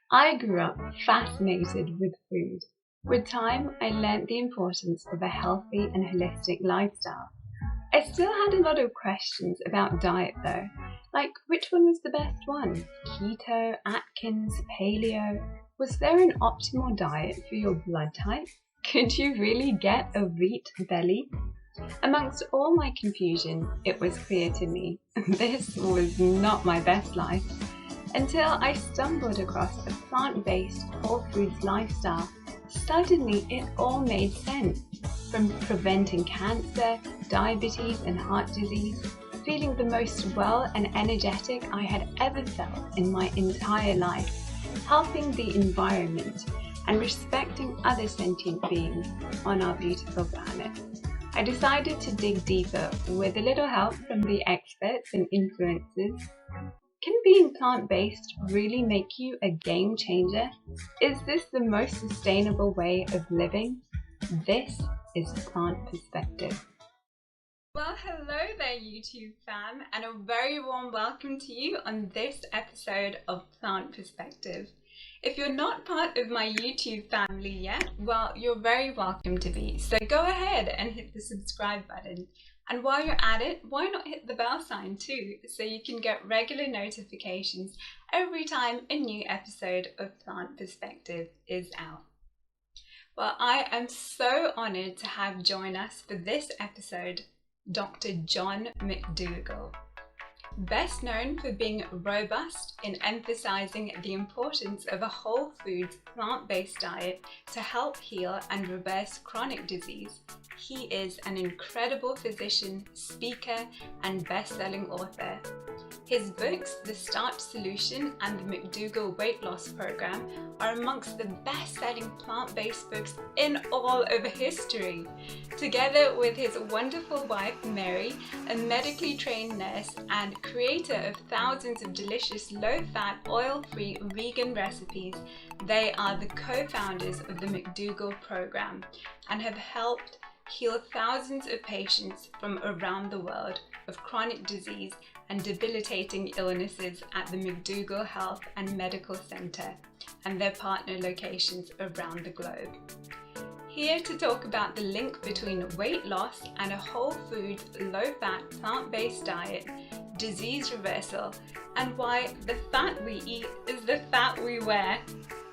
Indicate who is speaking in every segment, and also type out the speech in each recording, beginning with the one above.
Speaker 1: I grew up fascinated with food. With time, I learnt the importance of a healthy and holistic lifestyle. I still had a lot of questions about diet though, like which one was the best one? Keto, Atkins, paleo? Was there an optimal diet for your blood type? Could you really get a wheat belly? Amongst all my confusion, it was clear to me this was not my best life until I stumbled across a plant-based whole foods lifestyle. Suddenly, it all made sense. From preventing cancer, diabetes, and heart disease, feeling the most well and energetic I had ever felt in my entire life, helping the environment, and respecting other sentient beings on our beautiful planet. I decided to dig deeper with a little help from the experts and influencers. Can being plant-based really make you a game changer? Is this the most sustainable way of living? This is Plant Perspective. Well, hello there YouTube fam, and a very warm welcome to you on this episode of Plant Perspective. If you're not part of my YouTube family yet, well, you're very welcome to be. So go ahead and hit the subscribe button. And while you're at it, why not hit the bell sign too, so you can get regular notifications every time a new episode of Plant Perspective is out. Well, I am so honored to have join us for this episode, Dr. John Mcdougall. Best known for being robust in emphasizing the importance of a whole foods plant-based diet to help heal and reverse chronic disease, he is an incredible physician, speaker, and best-selling author. His books, The Starch Solution and the McDougall Weight Loss Program, are amongst the best-selling plant-based books in all of history. Together with his wonderful wife, Mary, a medically trained nurse and creator of thousands of delicious low-fat, oil-free vegan recipes, they are the co-founders of the McDougall Program and have helped heal thousands of patients from around the world of chronic disease and debilitating illnesses at the McDougall Health Medical Center and their partner locations around the globe. Here to talk about the link between weight loss and a whole food, low-fat, plant-based diet, disease reversal, and why the fat we eat is the fat we wear,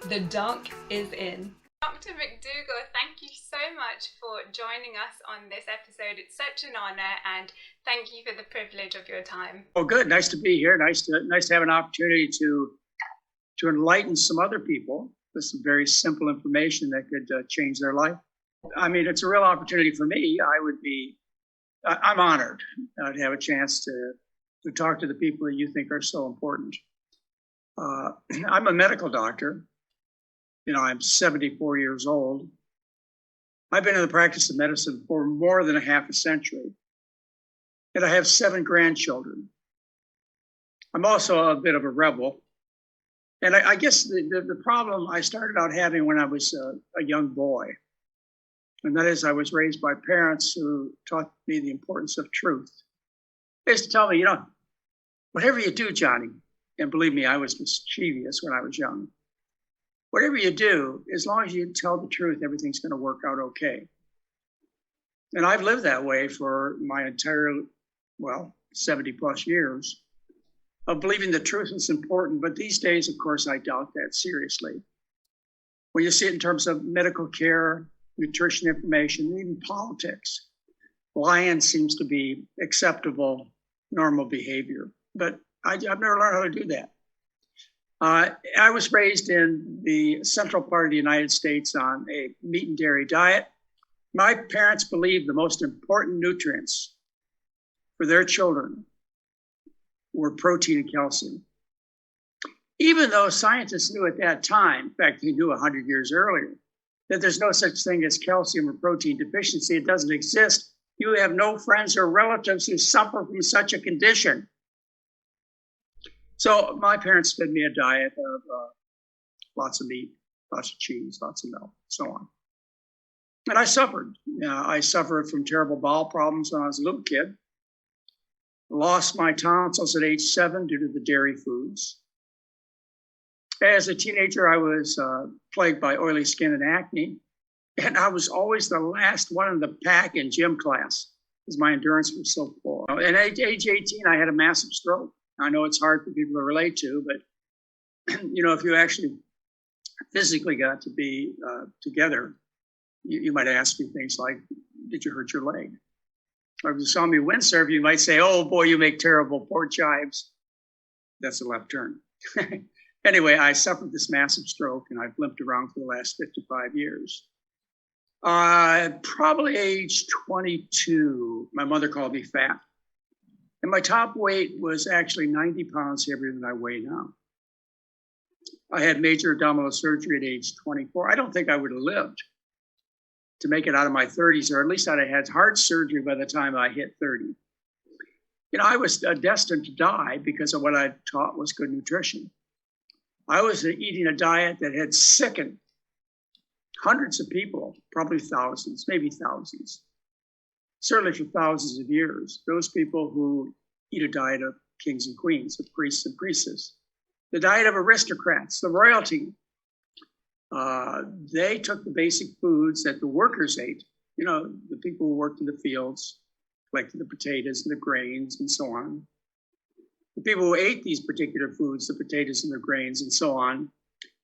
Speaker 1: the doc is in. Dr. McDougall, thank you so much for joining us on this episode. It's such an honor, and thank you for the privilege of your time.
Speaker 2: Oh, good. Nice to be here. Nice to have an opportunity to enlighten some other people with some very simple information that could change their life. I mean, it's a real opportunity for me. I'm honored to have a chance to talk to the people that you think are so important. I'm a medical doctor. I'm 74 years old. I've been in the practice of medicine for more than a half a century. And I have 7 grandchildren. I'm also a bit of a rebel. And I guess the problem I started out having when I was a young boy, and that is I was raised by parents who taught me the importance of truth. They used to tell me, whatever you do, Johnny, and believe me, I was mischievous when I was young. Whatever you do, as long as you tell the truth, everything's going to work out okay. And I've lived that way for my entire, 70 plus years of believing the truth is important. But these days, of course, I doubt that seriously. When you see it in terms of medical care, nutrition information, and even politics, lying seems to be acceptable, normal behavior. But I've never learned how to do that. I was raised in the central part of the United States on a meat and dairy diet. My parents believed the most important nutrients for their children were protein and calcium. Even though scientists knew at that time, in fact, they knew 100 years earlier, that there's no such thing as calcium or protein deficiency. It doesn't exist. You have no friends or relatives who suffer from such a condition. So my parents fed me a diet of lots of meat, lots of cheese, lots of milk, so on. And I suffered. I suffered from terrible bowel problems when I was a little kid. Lost my tonsils at age 7 due to the dairy foods. As a teenager, I was plagued by oily skin and acne, and I was always the last one in the pack in gym class because my endurance was so poor. And at age 18, I had a massive stroke. I know it's hard for people to relate to, but if you actually physically got to be together, you might ask me things like, did you hurt your leg? Or if you saw me windsurf, you might say, oh boy, you make terrible port chives. That's a left turn. Anyway, I suffered this massive stroke and I've limped around for the last 55 years. Probably age 22, my mother called me fat. And my top weight was actually 90 pounds heavier than I weigh now. I had major abdominal surgery at age 24. I don't think I would have lived to make it out of my 30s, or at least I'd have had heart surgery by the time I hit 30. I was destined to die because of what I taught was good nutrition. I was eating a diet that had sickened hundreds of people, probably thousands, maybe thousands, certainly for thousands of years. Those people who eat a diet of kings and queens, of priests and priestesses, the diet of aristocrats, the royalty. They took the basic foods that the workers ate, the people who worked in the fields, collected the potatoes and the grains and so on. The people who ate these particular foods, the potatoes and the grains and so on,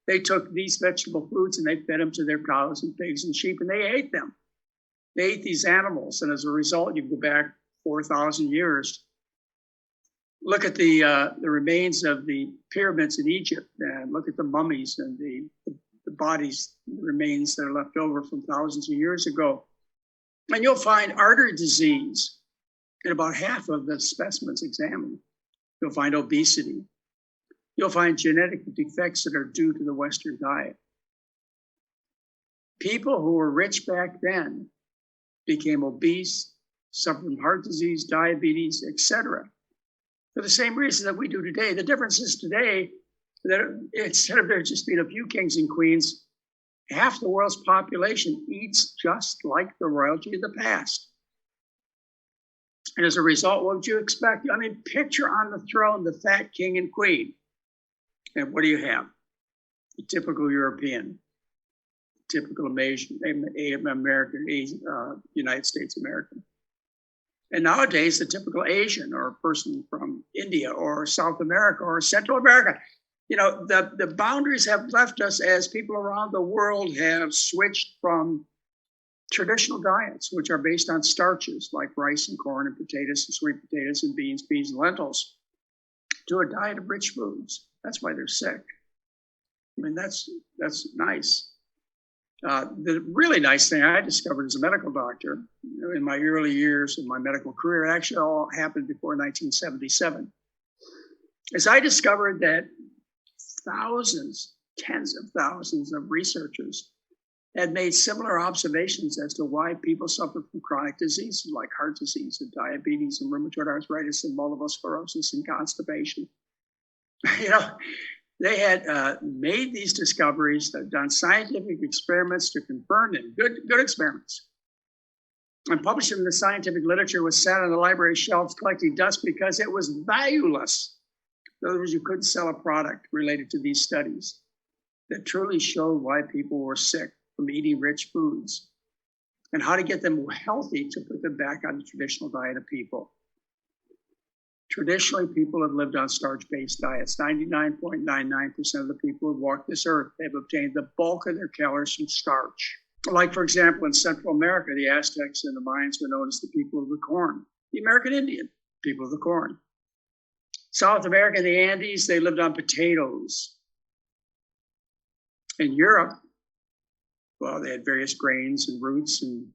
Speaker 2: they took these vegetable foods and they fed them to their cows and pigs and sheep, and they ate them. They ate these animals, and as a result, you go back 4,000 years. Look at the remains of the pyramids in Egypt, and look at the mummies and the bodies, the remains that are left over from thousands of years ago. And you'll find artery disease in about half of the specimens examined. You'll find obesity. You'll find genetic defects that are due to the Western diet. People who were rich back then became obese, suffered from heart disease, diabetes, etc., for the same reason that we do today. The difference is today that instead of there just being a few kings and queens, half the world's population eats just like the royalty of the past. And as a result, what would you expect? I mean, picture on the throne the fat king and queen. And what do you have? The typical European, typical American, United States American. And nowadays, the typical Asian or a person from India or South America or Central America. The boundaries have left us as people around the world have switched from traditional diets, which are based on starches like rice and corn and potatoes and sweet potatoes and beans, peas, and lentils, to a diet of rich foods. That's why they're sick. I mean, that's nice. The really nice thing I discovered as a medical doctor in my early years of my medical career, actually all happened before 1977, is I discovered that thousands, tens of thousands of researchers had made similar observations as to why people suffer from chronic diseases like heart disease and diabetes and rheumatoid arthritis and multiple sclerosis and constipation. They had made these discoveries, done scientific experiments to confirm them, good experiments, and published them in the scientific literature, was sat on the library shelves collecting dust because it was valueless. In other words, you couldn't sell a product related to these studies that truly showed why people were sick from eating rich foods and how to get them healthy to put them back on the traditional diet of people. Traditionally, people have lived on starch-based diets. 99.99% of the people who walk this earth have obtained the bulk of their calories from starch. Like, for example, in Central America, the Aztecs and the Mayans were known as the people of the corn, the American Indian, people of the corn. South America, in the Andes, they lived on potatoes. In Europe, well, they had various grains and roots, and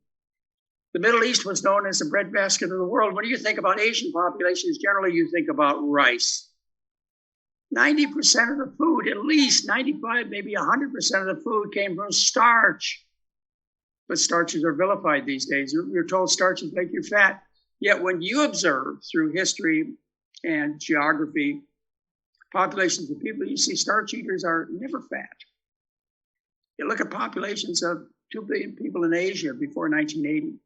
Speaker 2: the Middle East was known as the breadbasket of the world. When you think about Asian populations, generally you think about rice. 90% of the food, at least 95, maybe 100% of the food came from starch. But starches are vilified these days. You're told starches make you fat. Yet when you observe through history and geography, populations of people, you see starch eaters are never fat. You look at populations of 2 billion people in Asia before 1980,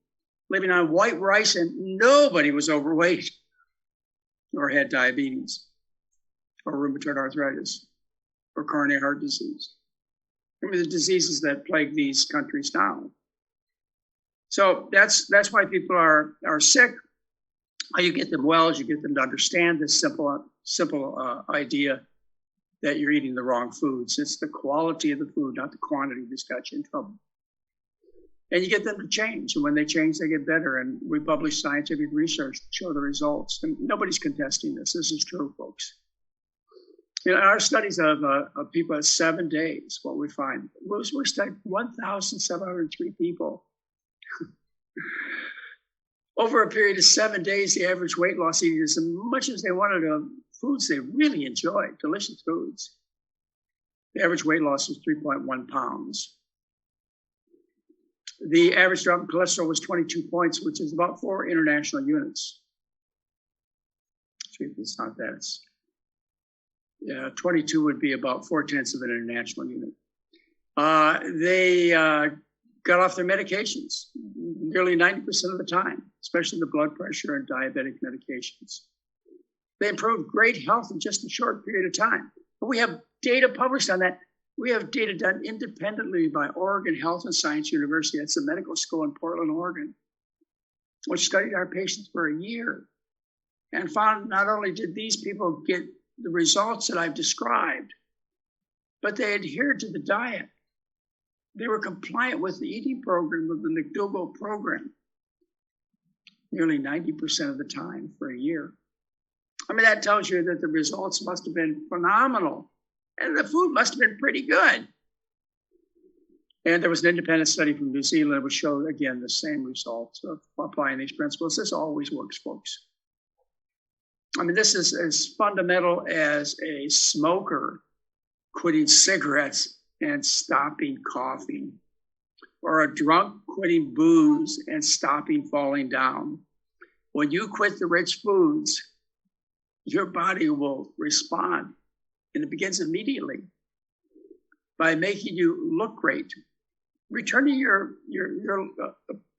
Speaker 2: living on white rice, and nobody was overweight or had diabetes or rheumatoid arthritis or coronary heart disease. I mean, the diseases that plague these countries now. So that's why people are sick. How you get them well is you get them to understand this simple idea that you're eating the wrong foods. It's the quality of the food, not the quantity, that's got you in trouble. And you get them to change. And when they change, they get better. And we publish scientific research to show the results. And nobody's contesting this. This is true, folks. In our studies of people at 7 days, what we find, we studied 1,703 people. Over a period of 7 days, the average weight loss eating as much as they wanted foods they really enjoyed, delicious foods. The average weight loss was 3.1 pounds. The average drop in cholesterol was 22 points, which is about 4 international units. It's not that. 22 would be about 4/10 of an international unit. They got off their medications nearly 90% of the time, especially the blood pressure and diabetic medications. They improved great health in just a short period of time. But we have data published on that. We have data done independently by Oregon Health and Science University. That's a medical school in Portland, Oregon, which studied our patients for a year and found not only did these people get the results that I've described, but they adhered to the diet. They were compliant with the eating program of the McDougall program nearly 90% of the time for a year. I mean, that tells you that the results must have been phenomenal and the food must have been pretty good. And there was an independent study from New Zealand which showed, again, the same results of applying these principles. This always works, folks. I mean, this is as fundamental as a smoker quitting cigarettes and stopping coughing, or a drunk quitting booze and stopping falling down. When you quit the rich foods, your body will respond, and it begins immediately by making you look great, returning your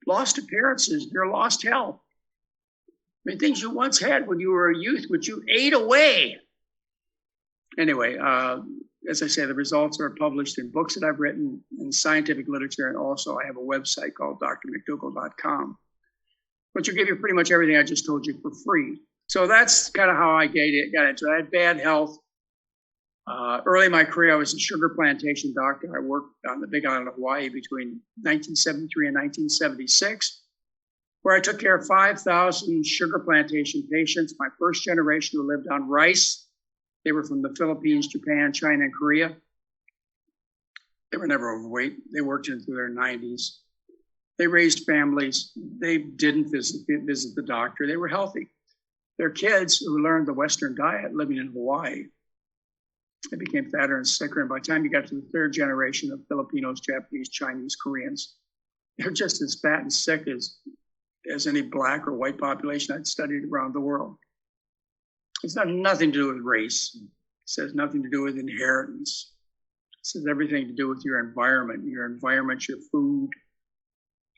Speaker 2: lost appearances, your lost health. I mean, things you once had when you were a youth, which you ate away. Anyway, as I say, the results are published in books that I've written, in scientific literature, and also I have a website called drmcdougall.com, which will give you pretty much everything I just told you for free. So that's kind of how I got into it. I had bad health. Early in my career, I was a sugar plantation doctor. I worked on the Big Island of Hawaii between 1973 and 1976, where I took care of 5,000 sugar plantation patients, my first generation who lived on rice. They were from the Philippines, Japan, China, and Korea. They were never overweight. They worked into their 90s. They raised families. They didn't visit the doctor. They were healthy. Their kids who learned the Western diet living in Hawaii, they became fatter and sicker. And by the time you got to the third generation of Filipinos, Japanese, Chinese, Koreans, they're just as fat and sick as any black or white population I'd studied around the world. It's got nothing to do with race. It has nothing to do with inheritance. It has everything to do with your environment, your food.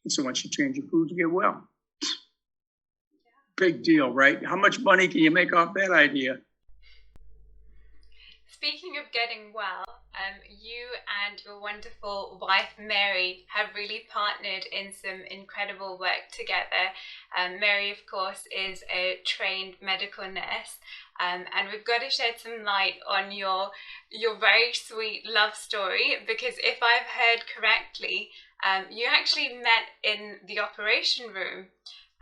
Speaker 2: And so once you change your food, you get well. Big deal, right? How much money can you make off that idea?
Speaker 1: Speaking of getting well, you and your wonderful wife, Mary, have really partnered in some incredible work together. Mary, of course, is a trained medical nurse, and we've got to shed some light on your very sweet love story, because if I've heard correctly, you actually met in the operation room.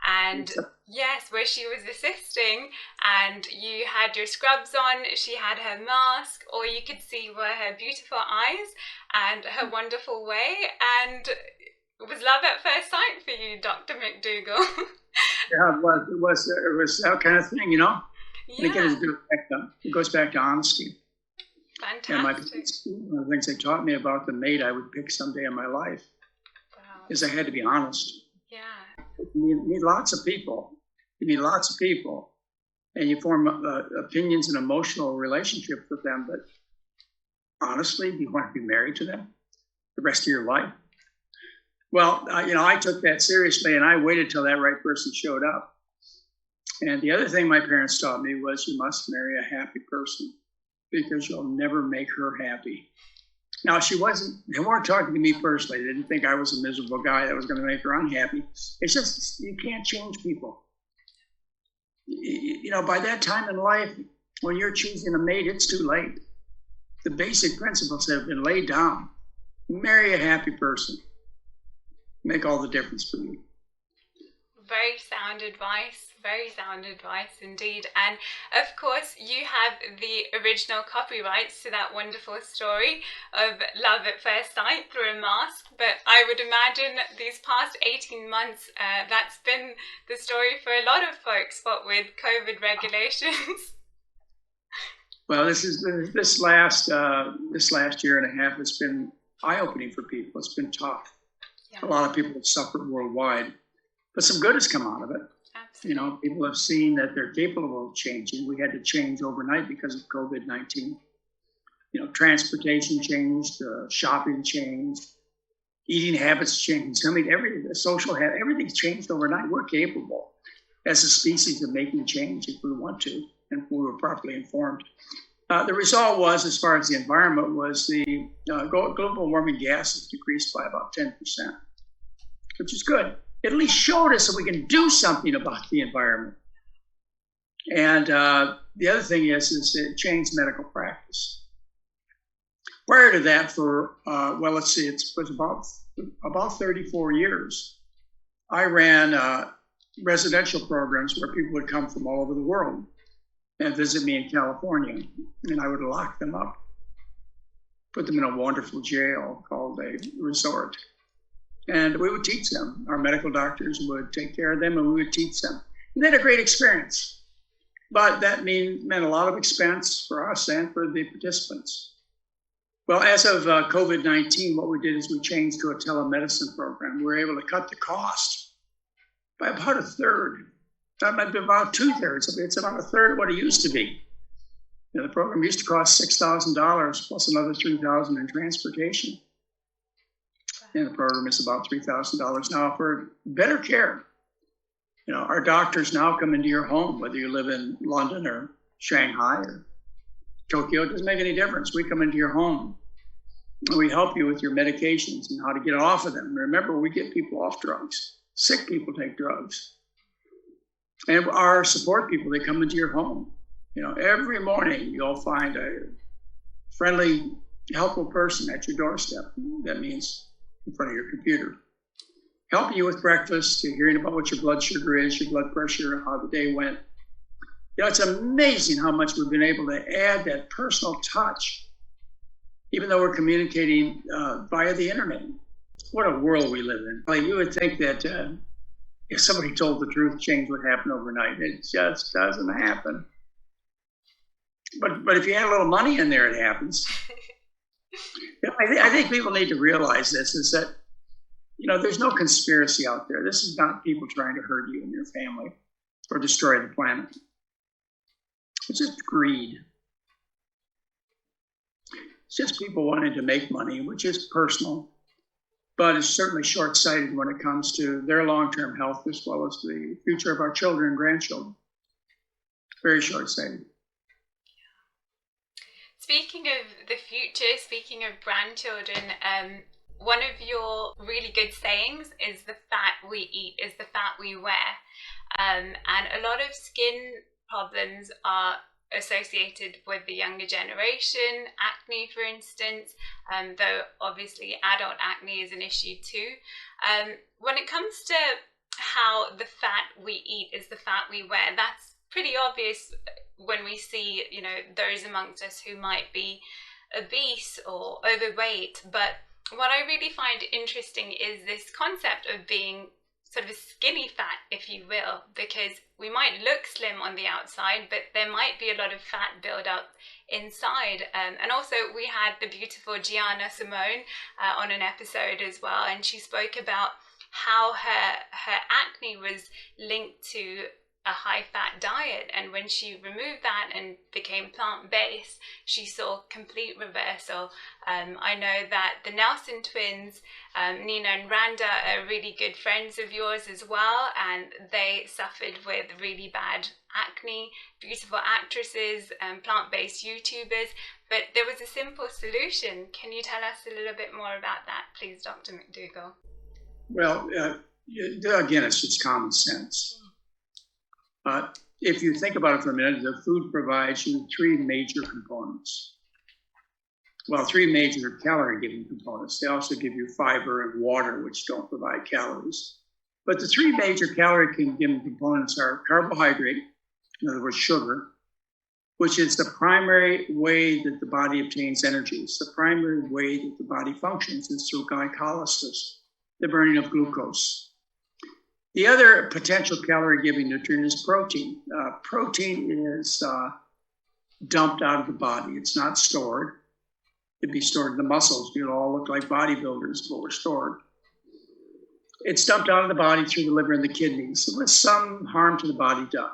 Speaker 1: And yes, where she was assisting and you had your scrubs on, she had her mask, all you could see were her beautiful eyes and her wonderful way. And it was love at first sight for you, Dr. McDougall.
Speaker 2: Yeah, it was that kind of thing, you know?
Speaker 1: Yeah.
Speaker 2: It goes back to honesty.
Speaker 1: Fantastic.
Speaker 2: And one of the things they taught me about the mate I would pick someday in my life is I had to be honest.
Speaker 1: Yeah.
Speaker 2: You need lots of people. And you form opinions and emotional relationships with them. But honestly, do you want to be married to them the rest of your life? Well, I took that seriously, and I waited till that right person showed up. And the other thing my parents taught me was you must marry a happy person. because you'll never make her happy. Now, they weren't talking to me personally. They didn't think I was a miserable guy that was going to make her unhappy. It's just, you can't change people. By that time in life, when you're choosing a mate, it's too late. The basic principles have been laid down. Marry a happy person. Make all the difference for you.
Speaker 1: Very sound advice indeed. And of course, you have the original copyrights to that wonderful story of love at first sight through a mask. But I would imagine these past 18 months, that's been the story for a lot of folks, what with COVID regulations.
Speaker 2: Well, this last year and a half has been eye-opening for people. It's been tough. Yeah. A lot of people have suffered worldwide. But some good has come out of it. Absolutely. People have seen that they're capable of changing. We had to change overnight because of COVID-19. Transportation changed, shopping changed, eating habits changed. I mean, everything's changed overnight. We're capable as a species of making change if we want to, and if we were properly informed. The result was, as far as the environment, was the global warming gases decreased by about 10%, which is good. It at least showed us that we can do something about the environment. And the other thing is it changed medical practice. Prior to that, it was about 34 years, I ran residential programs where people would come from all over the world and visit me in California, and I would lock them up, put them in a wonderful jail called a resort. And we would teach them. Our medical doctors would take care of them, and we would teach them. And they had a great experience. But that meant a lot of expense for us and for the participants. Well, as of COVID-19, what we did is we changed to a telemedicine program. We were able to cut the cost by about a third. That might be about 2/3. It's about a third of what it used to be. The program used to cost $6,000 plus another $3,000 in transportation. And the program is about $3,000 now for better care. Our doctors now come into your home, whether you live in London or Shanghai or Tokyo, it doesn't make any difference. We come into your home and we help you with your medications and how to get off of them. Remember, we get people off drugs. Sick people take drugs. And our support people, they come into your home. Every morning you'll find a friendly, helpful person at your doorstep. That means in front of your computer, helping you with breakfast, to hearing about what your blood sugar is, your blood pressure, how the day went. It's amazing how much we've been able to add that personal touch, even though we're communicating via the internet. What a world we live in. You would think that if somebody told the truth, change would happen overnight. It just doesn't happen. But if you add a little money in there, it happens. I think people need to realize this, is that, there's no conspiracy out there. This is not people trying to hurt you and your family or destroy the planet. It's just greed. It's just people wanting to make money, which is personal, but it's certainly short-sighted when it comes to their long-term health as well as the future of our children and grandchildren. Very short-sighted.
Speaker 1: Speaking of the future, speaking of grandchildren, one of your really good sayings is the fat we eat is the fat we wear. And a lot of skin problems are associated with the younger generation, acne for instance, though obviously adult acne is an issue too. When it comes to how the fat we eat is the fat we wear, that's pretty obvious when we see, those amongst us who might be obese or overweight. But what I really find interesting is this concept of being sort of skinny fat, if you will, because we might look slim on the outside, but there might be a lot of fat build-up inside. And also we had the beautiful Gianna Simone on an episode as well, and she spoke about how her acne was linked to a high-fat diet, and when she removed that and became plant-based, she saw complete reversal. I know that the Nelson twins, Nina and Randa, are really good friends of yours as well, and they suffered with really bad acne, beautiful actresses, plant-based YouTubers, but there was a simple solution. Can you tell us a little bit more about that, please, Dr. McDougall?
Speaker 2: Well, again, it's just common sense. If you think about it for a minute, the food provides you three major components. Well, three major calorie-giving components. They also give you fiber and water, which don't provide calories. But the three major calorie-giving components are carbohydrate, in other words, sugar, which is the primary way that the body obtains energy. It's the primary way that the body functions is through glycolysis, the burning of glucose. The other potential calorie-giving nutrient is protein. Protein is dumped out of the body. It's not stored. It'd be stored in the muscles. You'd all look like bodybuilders, but we're stored. It's dumped out of the body through the liver and the kidneys with some harm to the body done.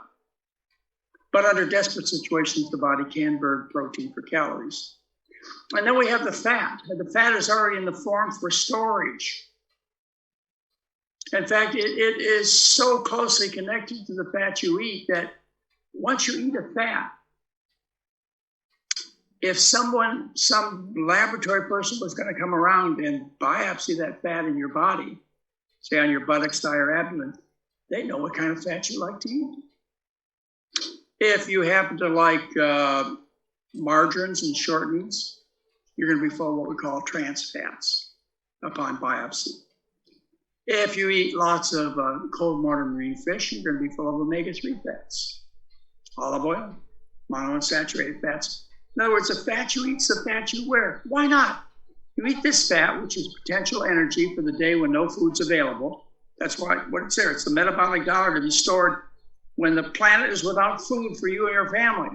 Speaker 2: But under desperate situations, the body can burn protein for calories. And then we have the fat. And the fat is already in the form for storage. In fact, it is so closely connected to the fat you eat that once you eat a fat, if some laboratory person was going to come around and biopsy that fat in your body, say on your buttocks, thigh, or abdomen, they know what kind of fat you like to eat. If you happen to like margarines and shortenings, you're going to be full of what we call trans fats upon biopsy. If you eat lots of cold water marine fish, you're going to be full of omega-3 fats, olive oil, monounsaturated fats. In other words, the fat you eat is the fat you wear. Why not? You eat this fat, which is potential energy for the day when no food's available. That's what it's there. It's the metabolic dollar to be stored when the planet is without food for you and your family.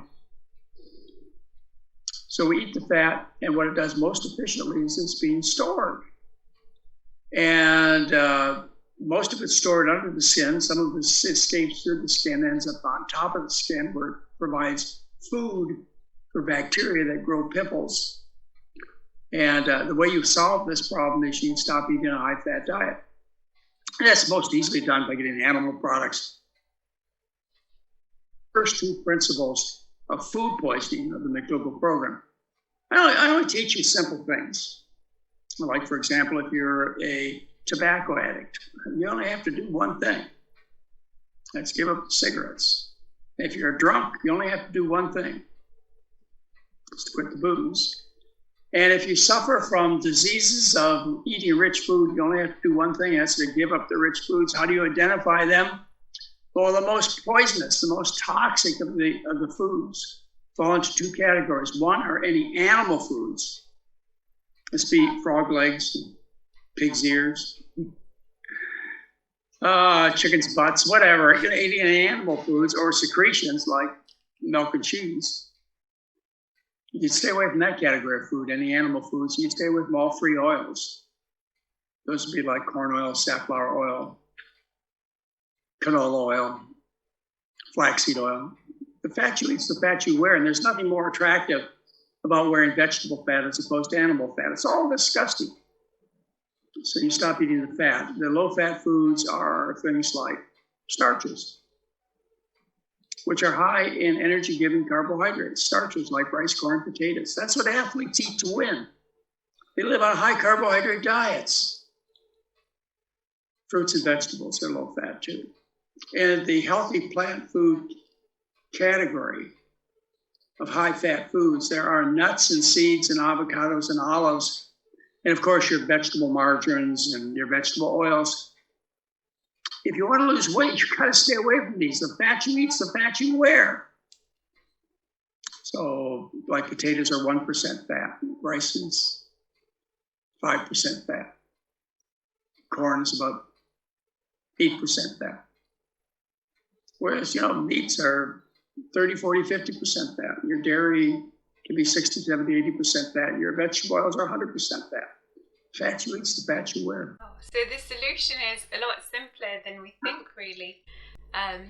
Speaker 2: So we eat the fat, and what it does most efficiently is it's being stored. And most of it's stored under the skin. Some of it escapes through the skin, ends up on top of the skin, where it provides food for bacteria that grow pimples. And the way you solve this problem is you stop eating a high-fat diet. And that's most easily done by getting animal products. First two principles of food poisoning of the McDougall program. I only teach you simple things. Like, for example, if you're a tobacco addict, you only have to do one thing. That's give up cigarettes. If you're a drunk, you only have to do one thing. It's to quit the booze. And if you suffer from diseases of eating rich food, you only have to do one thing. That's to give up the rich foods. How do you identify them? Well, the most poisonous, the most toxic of the foods fall into two categories. One are any animal foods. Let's be frog legs, pig's ears, chicken's butts, whatever. Eating animal foods or secretions like milk and cheese. You stay away from that category of food, any animal foods. You stay away from all free oils. Those would be like corn oil, safflower oil, canola oil, flaxseed oil. The fat you eat is the fat you wear, and there's nothing more attractive about wearing vegetable fat as opposed to animal fat. It's all disgusting. So you stop eating the fat. The low-fat foods are things like starches, which are high in energy-giving carbohydrates. Starches like rice, corn, potatoes. That's what athletes eat to win. They live on high carbohydrate diets. Fruits and vegetables are low-fat too. And the healthy plant food category of high-fat foods, there are nuts and seeds and avocados and olives, and of course your vegetable margarines and your vegetable oils. If you want to lose weight, you got to stay away from these. The fat you eat is the fat you wear. So, like potatoes are 1% fat, rice is 5% fat, corn is about 8% fat. Whereas, meats are 30, 40, 50% fat. Your dairy can be 60, 70, 80% fat. Your vegetable oils are 100% fat. Fat you eat is the fat you wear.
Speaker 1: So the solution is a lot simpler than we think, really.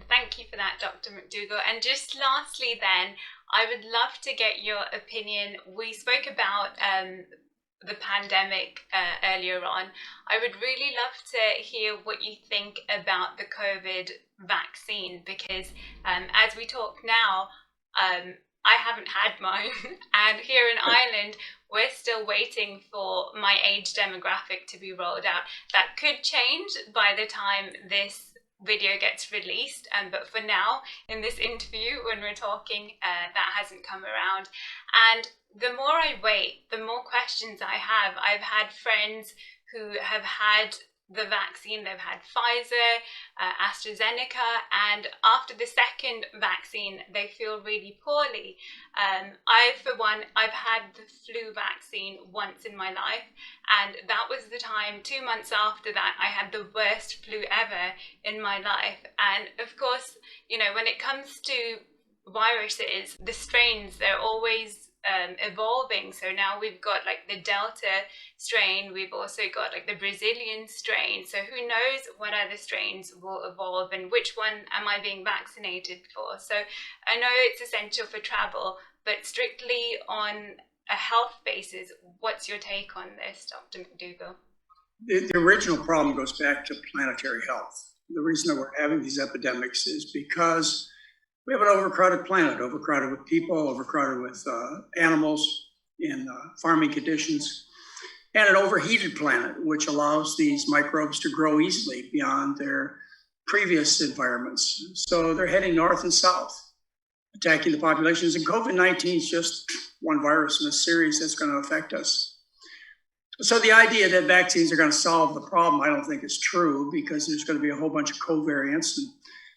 Speaker 1: Thank you for that, Dr. McDougall. And just lastly then, I would love to get your opinion. We spoke about the pandemic earlier on. I would really love to hear what you think about the COVID vaccine, because as we talk now, I haven't had mine, and here in Ireland, we're still waiting for my age demographic to be rolled out. That could change by the time this video gets released, but for now, in this interview, when we're talking, that hasn't come around. And the more I wait, the more questions I have. I've had friends who have had the vaccine. They've had Pfizer, AstraZeneca, and after the second vaccine, they feel really poorly. For one, I've had the flu vaccine once in my life, and that was the time, 2 months after that, I had the worst flu ever in my life. And of course, when it comes to viruses, the strains, they're always evolving. So now we've got like the Delta strain, we've also got like the Brazilian strain. So who knows what other strains will evolve and which one am I being vaccinated for? So I know it's essential for travel, but strictly on a health basis, what's your take on this, Dr. McDougall?
Speaker 2: The original problem goes back to planetary health. The reason that we're having these epidemics is because we have an overcrowded planet, overcrowded with people, overcrowded with animals in farming conditions, and an overheated planet, which allows these microbes to grow easily beyond their previous environments. So they're heading north and south, attacking the populations. And COVID-19 is just one virus in a series that's going to affect us. So the idea that vaccines are going to solve the problem, I don't think is true, because there's going to be a whole bunch of covariants, and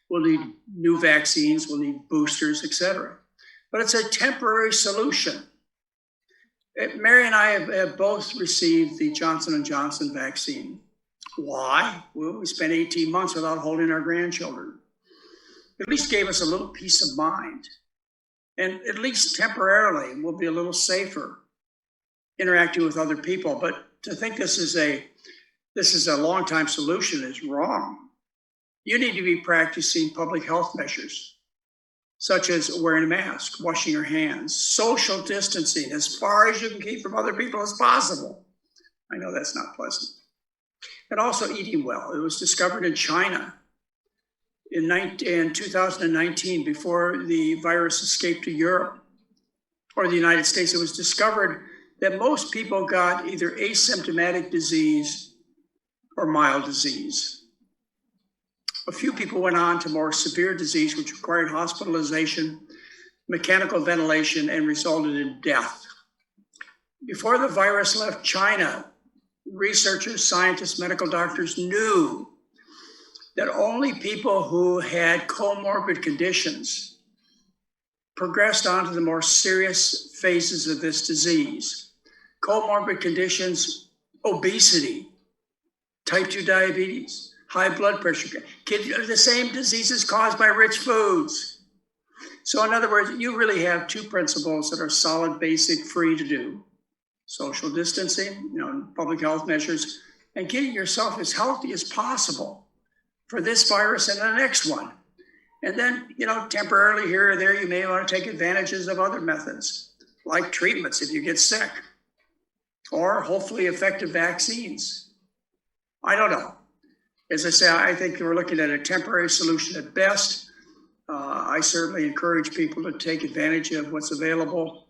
Speaker 2: we'll need new vaccines, we'll need boosters, etc. But it's a temporary solution. Mary and I have both received the Johnson & Johnson vaccine. Why? Well, we spent 18 months without holding our grandchildren. At least gave us a little peace of mind. And at least temporarily, we'll be a little safer interacting with other people. But to think this is a long-time solution is wrong. You need to be practicing public health measures, such as wearing a mask, washing your hands, social distancing as far as you can keep from other people as possible. I know that's not pleasant. And also eating well. It was discovered in China in 2019, before the virus escaped to Europe or the United States. It was discovered that most people got either asymptomatic disease or mild disease. A few people went on to more severe disease, which required hospitalization, mechanical ventilation, and resulted in death. Before the virus left China, researchers, scientists, medical doctors knew that only people who had comorbid conditions progressed on to the more serious phases of this disease. Comorbid conditions, obesity, type 2 diabetes, high blood pressure, the same diseases caused by rich foods. So in other words, you really have two principles that are solid, basic, free to do. Social distancing, public health measures, and getting yourself as healthy as possible for this virus and the next one. And then, temporarily here or there, you may want to take advantages of other methods, like treatments if you get sick, or hopefully effective vaccines. I don't know. As I say, I think we're looking at a temporary solution at best. I certainly encourage people to take advantage of what's available.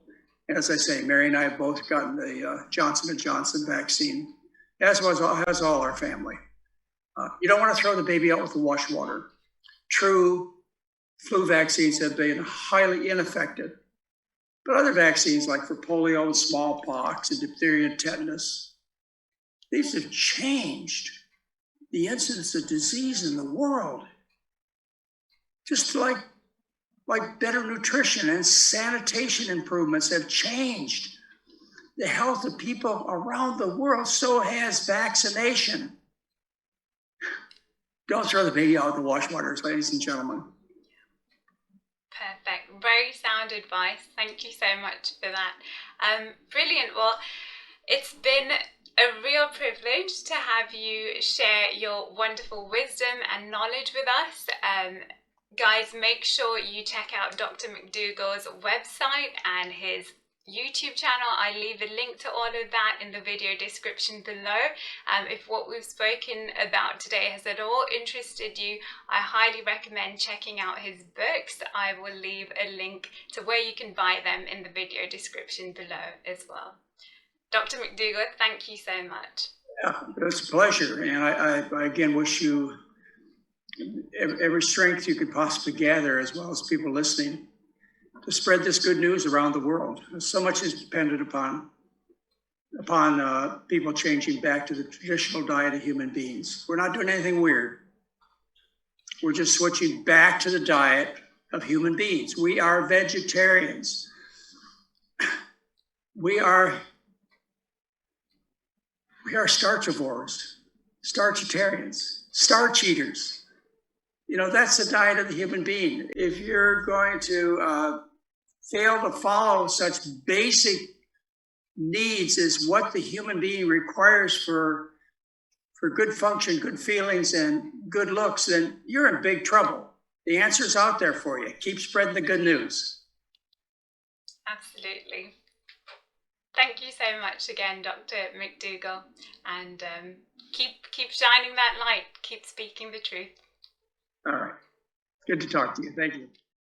Speaker 2: As I say, Mary and I have both gotten the Johnson & Johnson vaccine, as has all our family. You don't want to throw the baby out with the wash water. True, flu vaccines have been highly ineffective. But other vaccines, like for polio and smallpox and diphtheria and tetanus, these have changed the incidence of disease in the world. Just like better nutrition and sanitation improvements have changed the health of people around the world, so has vaccination. Don't throw the baby out with the wash waters, ladies and gentlemen.
Speaker 1: Perfect. Very sound advice. Thank you so much for that. Brilliant. Well, it's been a real privilege to have you share your wonderful wisdom and knowledge with us. Guys, make sure you check out Dr. McDougall's website and his YouTube channel. I leave a link to all of that in the video description below. If what we've spoken about today has at all interested you, I highly recommend checking out his books. I will leave a link to where you can buy them in the video description below as well. Dr. McDougall, thank you so much.
Speaker 2: Yeah, it's a pleasure. And I again wish you every strength you could possibly gather, as well as people listening, to spread this good news around the world. So much is dependent upon people changing back to the traditional diet of human beings. We're not doing anything weird. We're just switching back to the diet of human beings. We are vegetarians. We are starchivores, starchitarians, starch eaters. You know, that's the diet of the human being. If you're going to fail to follow such basic needs as what the human being requires for good function, good feelings, and good looks, then you're in big trouble. The answer's out there for you. Keep spreading the good news.
Speaker 1: Absolutely. Thank you so much again, Dr. McDougall, and keep shining that light. Keep speaking the truth.
Speaker 2: All right. Good to talk to you. Thank you.